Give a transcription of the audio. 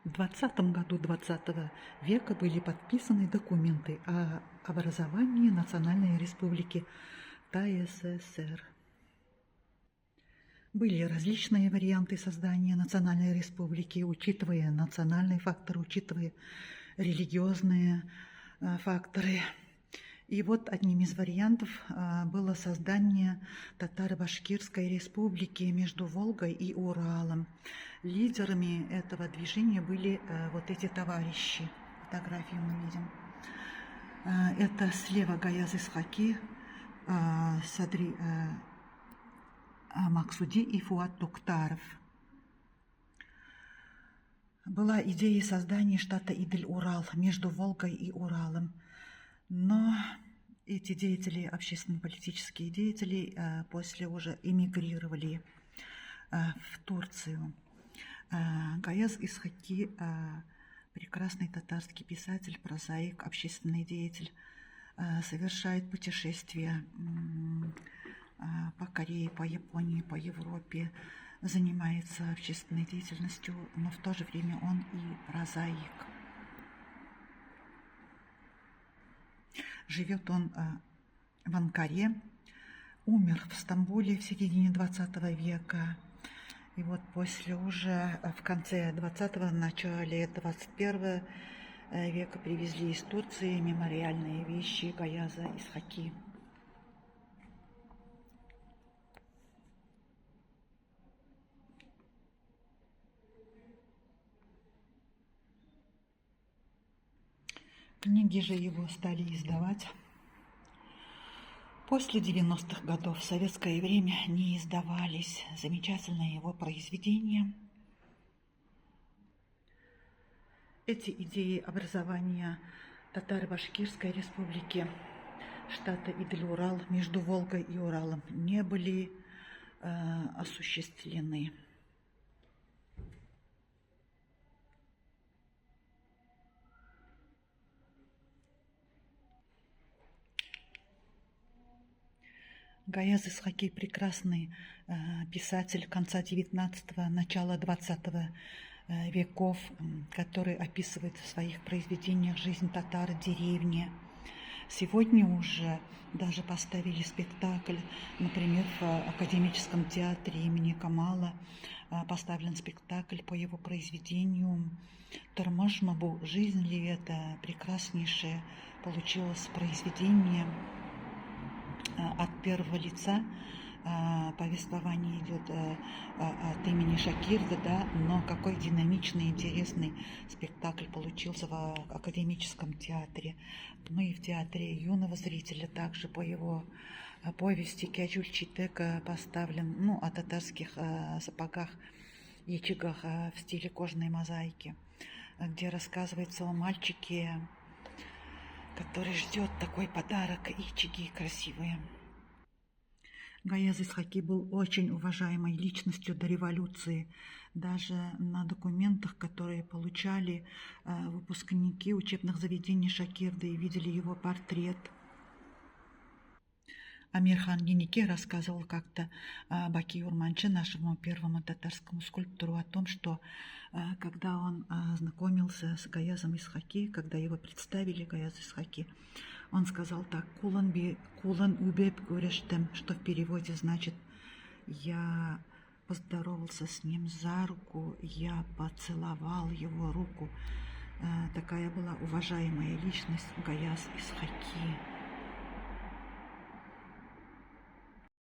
В 20 году XX века были подписаны документы о образовании Национальной Республики Тая СССР. Были различные варианты создания Национальной Республики, учитывая национальные факторы, учитывая религиозные факторы. И вот одним из вариантов было создание Татаро-Башкирской республики между Волгой и Уралом. Лидерами этого движения были вот эти товарищи. Фотографию мы видим. Это слева Гаяз Исхаки, Садри Максуди и Фуат Туктаров. Была идея создания штата Идль-Урал между Волгой и Уралом. Но эти деятели, общественно-политические деятели, после уже эмигрировали в Турцию. Гаяз Исхаки, прекрасный татарский писатель, прозаик, общественный деятель, совершает путешествия по Корее, по Японии, по Европе, занимается общественной деятельностью, но в то же время он и прозаик. Живет он в Анкаре, умер в Стамбуле в середине 20 века. И вот после уже в конце 20-го, начале 21 века привезли из Турции мемориальные вещи Гаяза Исхаки. Книги же его стали издавать после 90-х годов. В советское время не издавались замечательные его произведения. Эти идеи образования Татаро-Башкирской республики, штата Идль-Урал между Волгой и Уралом не были осуществлены. Гаяз Исхаки – прекрасный писатель конца 19-го, начала 20 веков, который описывает в своих произведениях жизнь татар в деревне. Сегодня уже даже поставили спектакль, например, в Академическом театре имени Камала поставлен спектакль по его произведению «Тормош Мабу. Жизнь ли это?» Прекраснейшее получилось произведение. От первого лица повествование идет от имени Шакирда, да, но какой динамичный, интересный спектакль получился в Академическом театре. Ну и в театре юного зрителя также по его повести Кячуль-Читека поставлен, ну, о татарских сапогах, ячигах в стиле кожаной мозаики, где рассказывается о мальчике, который ждет такой подарок, ячиги красивые. Гаяз Исхаки был очень уважаемой личностью до революции. Даже на документах, которые получали выпускники учебных заведений Шакирды, видели его портрет. Амирхан Генике рассказывал как-то Баки Урманче, нашему первому татарскому скульптору, о том, что когда он знакомился с Гаязом Исхаки, когда его представили, Гаяз Исхаки, он сказал так: «Кулан убеп гурештем», что в переводе значит «я поздоровался с ним за руку, я поцеловал его руку». Такая была уважаемая личность Гаяз Исхаки.